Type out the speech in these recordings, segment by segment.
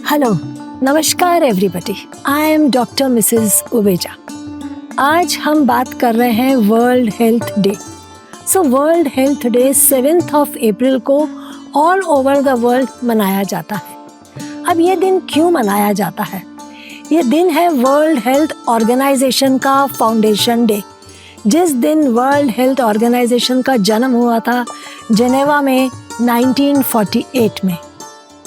Hello, नमस्कार everybody. I am doctor Mrs Uveja. आज हम बात कर रहे हैं World Health Day. World Health Day 7 April को ऑल ओवर द वर्ल्ड मनाया जाता है। अब ये दिन क्यों मनाया जाता है? ये दिन है वर्ल्ड हेल्थ ऑर्गेनाइजेशन का फाउंडेशन डे। जिस दिन वर्ल्ड हेल्थ ऑर्गेनाइजेशन का जन्म हुआ था जेनेवा में 1948 में,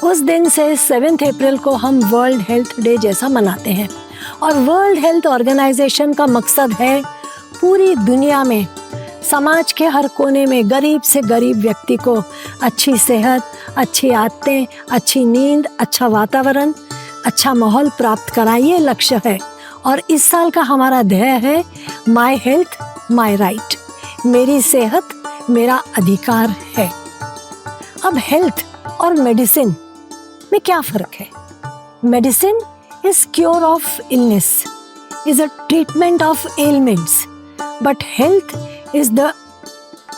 उस दिन से 7 अप्रैल को हम वर्ल्ड हेल्थ डे जैसा मनाते हैं। और वर्ल्ड हेल्थ ऑर्गेनाइजेशन का मकसद है पूरी दुनिया में समाज के हर कोने में गरीब से गरीब व्यक्ति को अच्छी सेहत, अच्छी आदतें, अच्छी नींद, अच्छा वातावरण, अच्छा माहौल प्राप्त कराए, ये लक्ष्य है। और इस साल का हमारा ध्येय है माय हेल्थ माय राइट, मेरी सेहत मेरा अधिकार है। अब हेल्थ और मेडिसिन में क्या फ़र्क है? Medicine is cure of illness, is a treatment of elements, but health is the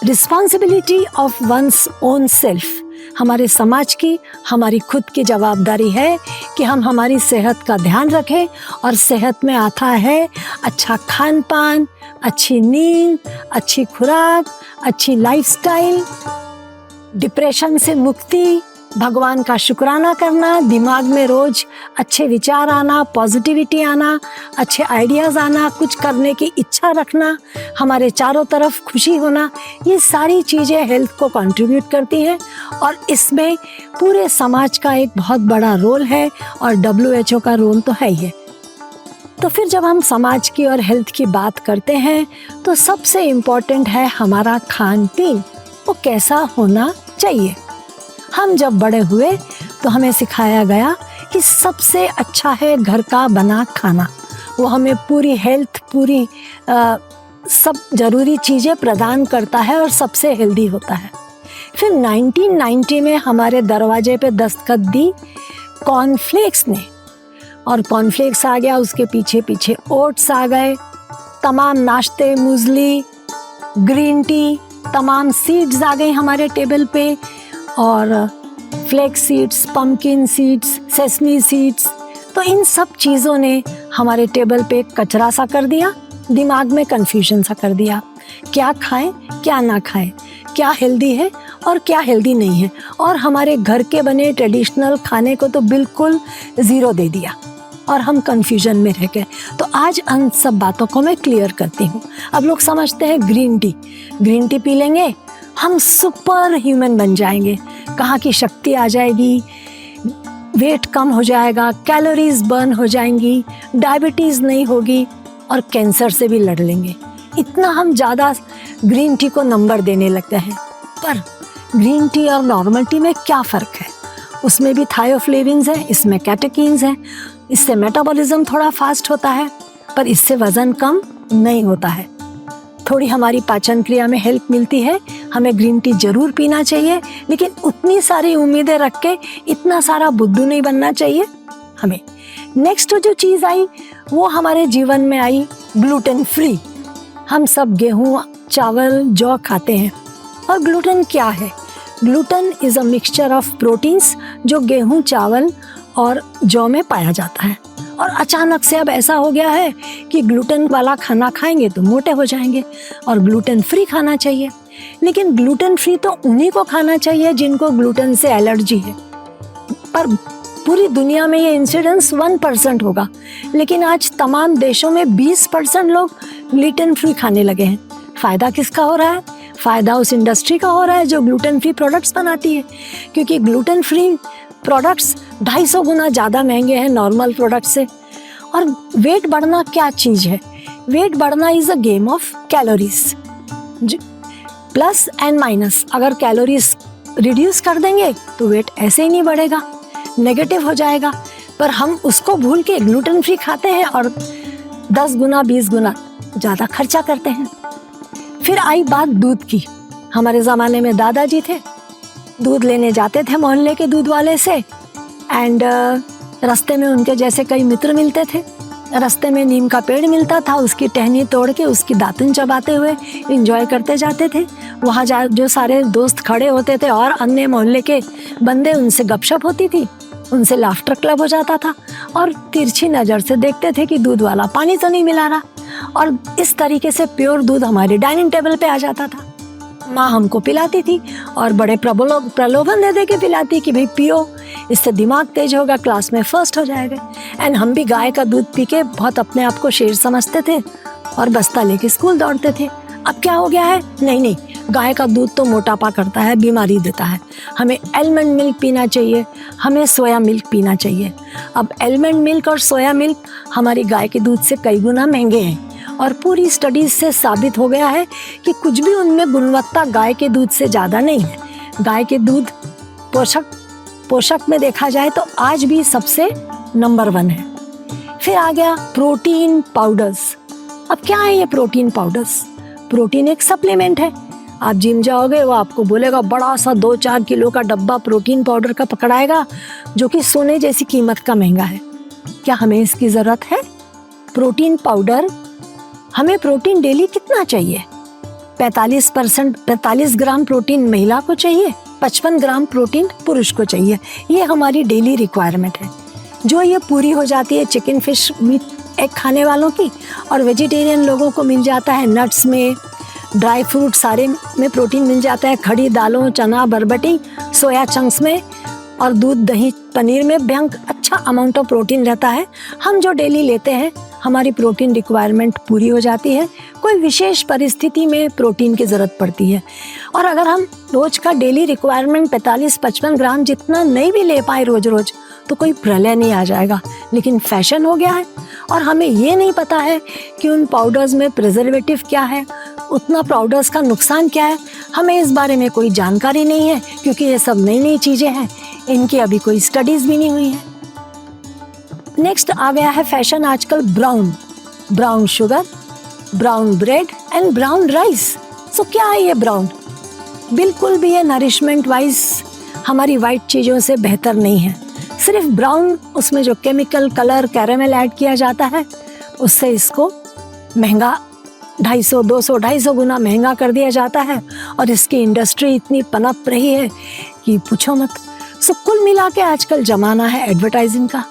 responsibility of one's own self. हमारे समाज की, हमारी खुद की जवाबदारी है कि हम हमारी सेहत का ध्यान रखें। और सेहत में आता है अच्छा खान पान, अच्छी नींद, अच्छी खुराक, अच्छी लाइफस्टाइल, डिप्रेशन से मुक्ति, भगवान का शुक्राना करना, दिमाग में रोज अच्छे विचार आना, पॉजिटिविटी आना, अच्छे आइडियाज़ आना, कुछ करने की इच्छा रखना, हमारे चारों तरफ खुशी होना, ये सारी चीज़ें हेल्थ को कंट्रीब्यूट करती हैं। और इसमें पूरे समाज का एक बहुत बड़ा रोल है और WHO का रोल तो है ही है। तो फिर जब हम समाज की और हेल्थ की बात करते हैं तो सबसे इम्पोर्टेंट है हमारा खान पीन, वो कैसा होना चाहिए। हम जब बड़े हुए तो हमें सिखाया गया कि सबसे अच्छा है घर का बना खाना, वो हमें पूरी हेल्थ, पूरी सब ज़रूरी चीज़ें प्रदान करता है और सबसे हेल्दी होता है। फिर 1990 में हमारे दरवाजे पे दस्तखत दी कॉर्नफ्लेक्स ने, और कॉर्नफ्लेक्स आ गया, उसके पीछे पीछे ओट्स आ गए, तमाम नाश्ते, मूसली, ग्रीन टी, तमाम सीड्स आ गई हमारे टेबल पे, और flax seeds, pumpkin seeds, sesame seeds. तो इन सब चीज़ों ने हमारे टेबल पे कचरा सा कर दिया, दिमाग में कन्फ्यूजन सा कर दिया, क्या खाएं क्या ना खाएं, क्या हेल्दी है और क्या हेल्दी नहीं है। और हमारे घर के बने ट्रेडिशनल खाने को तो बिल्कुल ज़ीरो दे दिया और हम कन्फ्यूजन में रह गए। तो आज उन सब बातों को मैं क्लियर करती हूँ। अब लोग समझते हैं ग्रीन टी पी लेंगे हम सुपर ह्यूमन बन जाएंगे, कहाँ की शक्ति आ जाएगी, वेट कम हो जाएगा, कैलोरीज बर्न हो जाएंगी, डायबिटीज़ नहीं होगी और कैंसर से भी लड़ लेंगे। इतना हम ज़्यादा ग्रीन टी को नंबर देने लगते हैं। पर ग्रीन टी और नॉर्मल टी में क्या फ़र्क है? उसमें भी थायोफ्लेविन्स है, इसमें कैटेकीन्स है, इससे मेटाबॉलिज्म थोड़ा फास्ट होता है, पर इससे वज़न कम नहीं होता है। थोड़ी हमारी पाचन क्रिया में हेल्प मिलती है। हमें ग्रीन टी ज़रूर पीना चाहिए, लेकिन उतनी सारी उम्मीदें रख के इतना सारा बुद्धू नहीं बनना चाहिए हमें। नेक्स्ट जो चीज़ आई वो हमारे जीवन में आई ग्लूटेन फ्री। हम सब गेहूँ, चावल, जौ खाते हैं। और ग्लूटेन क्या है? Gluten is a mixture of proteins जो गेहूँ, चावल और जौ में पाया जाता है। और अचानक से अब ऐसा हो गया है कि ग्लूटेन वाला खाना खाएंगे तो मोटे हो जाएंगे और ग्लूटेन फ्री खाना चाहिए। लेकिन ग्लूटेन फ्री तो उन्हीं को खाना चाहिए जिनको ग्लूटेन से एलर्जी है। पर पूरी दुनिया में ये इंसिडेंस 1% होगा, लेकिन आज तमाम देशों में 20% लोग ग्लूटेन फ्री खाने लगे हैं। फ़ायदा किसका हो रहा है? फ़ायदा उस इंडस्ट्री का हो रहा है जो ग्लूटेन फ्री प्रोडक्ट्स बनाती है, क्योंकि ग्लूटेन फ्री प्रोडक्ट्स 250 गुना ज़्यादा महंगे हैं नॉर्मल प्रोडक्ट से। और वेट बढ़ना क्या चीज़ है? वेट बढ़ना is a game of calories, plus and minus. अगर कैलोरीज रिड्यूस कर देंगे तो वेट ऐसे ही नहीं बढ़ेगा, नेगेटिव हो जाएगा। पर हम उसको भूल के ग्लूटेन फ्री खाते हैं और 10 गुना 20 गुना ज़्यादा खर्चा करते हैं। फिर आई बात दूध की। हमारे ज़माने में दादाजी थे, दूध लेने जाते थे मोहल्ले के दूध वाले से, एंड रास्ते में उनके जैसे कई मित्र मिलते थे। रास्ते में नीम का पेड़ मिलता था, उसकी टहनी तोड़ के उसकी दातुन चबाते हुए एंजॉय करते जाते थे। वहाँ जो सारे दोस्त खड़े होते थे और अन्य मोहल्ले के बंदे, उनसे गपशप होती थी। उनसे लाफ्टर क्लब हो जाता था और तिरछी नज़र से देखते थे कि दूध वाला पानी तो नहीं मिला रहा, और इस तरीके से प्योर दूध हमारे डाइनिंग टेबल पे आ जाता था। माँ हमको पिलाती थी और बड़े प्रलोभन दे दे के पिलाती कि भाई पियो, इससे दिमाग तेज होगा, क्लास में फर्स्ट हो जाएगा। एंड हम भी गाय का दूध पी के बहुत अपने आप को शेर समझते थे और बस्ता लेके स्कूल दौड़ते थे। अब क्या हो गया है, नहीं, गाय का दूध तो मोटापा करता है, बीमारी देता है, हमें एलमंड मिल्क पीना चाहिए, हमें सोया मिल्क पीना चाहिए। अब एलमंड मिल्क और सोया मिल्क हमारी गाय के दूध से कई गुना महंगे हैं और पूरी स्टडीज से साबित हो गया है कि कुछ भी उनमें गुणवत्ता गाय के दूध से ज़्यादा नहीं है। गाय के दूध पोषक में देखा जाए तो आज भी सबसे नंबर 1 है। फिर आ गया प्रोटीन पाउडर्स। अब क्या है ये प्रोटीन पाउडर्स? प्रोटीन एक सप्लीमेंट है। आप जिम जाओगे, वो आपको बोलेगा बड़ा सा 2-4 किलो का डब्बा प्रोटीन पाउडर का पकड़ाएगा, जो कि सोने जैसी कीमत का महंगा है। क्या हमें इसकी ज़रूरत है? प्रोटीन पाउडर, हमें प्रोटीन डेली कितना चाहिए? 45 ग्राम प्रोटीन महिला को चाहिए, 55 ग्राम प्रोटीन पुरुष को चाहिए। ये हमारी डेली रिक्वायरमेंट है, जो ये पूरी हो जाती है चिकन, फिश, मीट, एग खाने वालों की, और वेजिटेरियन लोगों को मिल जाता है नट्स में, ड्राई फ्रूट सारे में प्रोटीन मिल जाता है, खड़ी दालों, चना, बरबटी, सोया चंक्स में, और दूध, दही, पनीर में भयंकर अच्छा अमाउंट ऑफ प्रोटीन रहता है। हम जो डेली लेते हैं, हमारी प्रोटीन रिक्वायरमेंट पूरी हो जाती है। कोई विशेष परिस्थिति में प्रोटीन की ज़रूरत पड़ती है, और अगर हम रोज़ का डेली रिक्वायरमेंट 45-55 ग्राम जितना नहीं भी ले पाए रोज़ तो कोई प्रलय नहीं आ जाएगा। लेकिन फैशन हो गया है और हमें ये नहीं पता है कि उन पाउडर्स में प्रिजर्वेटिव क्या है, उतना पाउडर्स का नुकसान क्या है, हमें इस बारे में कोई जानकारी नहीं है, क्योंकि ये सब नई चीज़ें हैं, इनकी अभी कोई स्टडीज़ भी नहीं हुई है। नेक्स्ट आ गया है फैशन आजकल brown sugar, brown bread and brown rice. So क्या है ये ब्राउन? बिल्कुल भी ये नरिशमेंट वाइज हमारी वाइट चीज़ों से बेहतर नहीं है। सिर्फ ब्राउन, उसमें जो केमिकल, कलर, कैरामेल ऐड किया जाता है, उससे इसको महंगा 250 गुना महंगा कर दिया जाता है, और इसकी इंडस्ट्री इतनी पनप रही है कि पूछो मत। सो कुल मिला के आजकल ज़माना है एडवर्टाइजिंग का,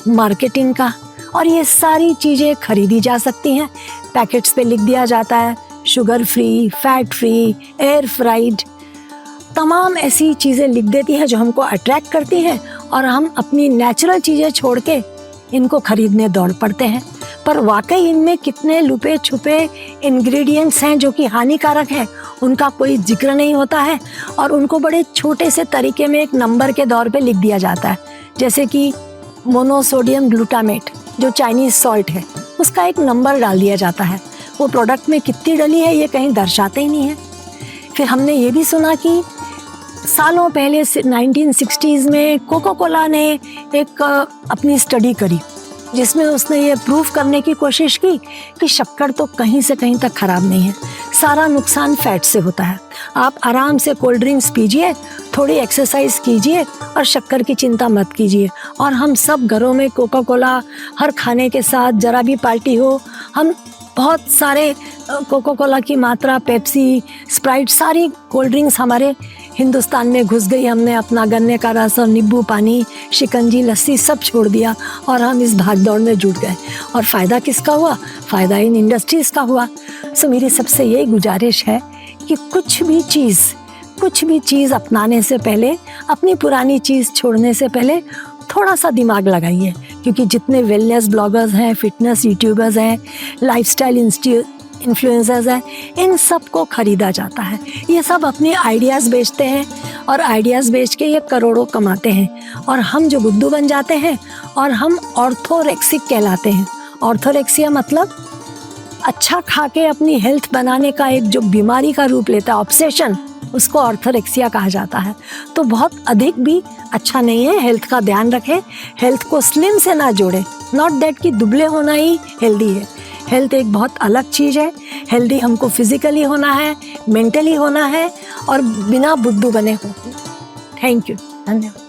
मार्केटिंग का, और ये सारी चीज़ें खरीदी जा सकती हैं। पैकेट्स पे लिख दिया जाता है sugar free, fat free, air fried, तमाम ऐसी चीज़ें लिख देती है जो हमको अट्रैक्ट करती हैं, और हम अपनी नेचुरल चीज़ें छोड़ के इनको खरीदने दौड़ पड़ते हैं। पर वाकई इनमें कितने लुपे छुपे इंग्रेडिएंट्स हैं जो कि हानिकारक हैं, उनका कोई जिक्र नहीं होता है, और उनको बड़े छोटे से तरीके में एक नंबर के दौर पे लिख दिया जाता है। जैसे कि मोनोसोडियम ग्लूटामेट, जो चाइनीज़ सॉल्ट है, उसका एक नंबर डाल दिया जाता है। वो प्रोडक्ट में कितनी डली है ये कहीं दर्शाते ही नहीं है। फिर हमने ये भी सुना कि सालों पहले 1960s में कोका कोला ने एक अपनी स्टडी करी, जिसमें उसने ये प्रूव करने की कोशिश की कि शक्कर तो कहीं से कहीं तक ख़राब नहीं है, सारा नुकसान फैट से होता है। आप आराम से कोल्ड ड्रिंक्स पीजिए, थोड़ी एक्सरसाइज कीजिए और शक्कर की चिंता मत कीजिए। और हम सब घरों में कोका कोला, हर खाने के साथ जरा भी पार्टी हो, हम बहुत सारे कोका कोला की मात्रा, पेप्सी, स्प्राइट, सारी कोल्ड ड्रिंक्स हमारे हिंदुस्तान में घुस गई। हमने अपना गन्ने का रस और नींबू पानी, शिकंजी, लस्सी सब छोड़ दिया और हम इस भागदौड़ में जुट गए। और फ़ायदा किसका हुआ? फ़ायदा इन इंडस्ट्रीज़ का हुआ। सो मेरी सबसे यही गुजारिश है कि कुछ भी चीज़ अपनाने से पहले, अपनी पुरानी चीज़ छोड़ने से पहले थोड़ा सा दिमाग लगाइए, क्योंकि जितने वेलनेस ब्लॉगर्स हैं, फिटनेस यूट्यूबर्स हैं, लाइफस्टाइल इन्फ्लुएंसर्स हैं, इन सब को ख़रीदा जाता है। ये सब अपने आइडियाज़ बेचते हैं और आइडियाज़ बेच के ये करोड़ों कमाते हैं, और हम जो बुद्धू बन जाते हैं और हम ऑर्थोरेक्सिक कहलाते हैं। ऑर्थोरेक्सिया मतलब अच्छा खा के अपनी हेल्थ बनाने का एक जो बीमारी का रूप लेता है, ऑब्सेशन, उसको ऑर्थोरेक्सिया कहा जाता है। तो बहुत अधिक भी अच्छा नहीं है। हेल्थ का ध्यान रखें, हेल्थ को स्लिम से ना जोड़ें। नॉट दैट कि दुबले होना ही हेल्दी है। हेल्थ एक बहुत अलग चीज़ है। हेल्दी हमको फिजिकली होना है, मेंटली होना है, और बिना बुद्धू बने हो। थैंक यू, धन्यवाद।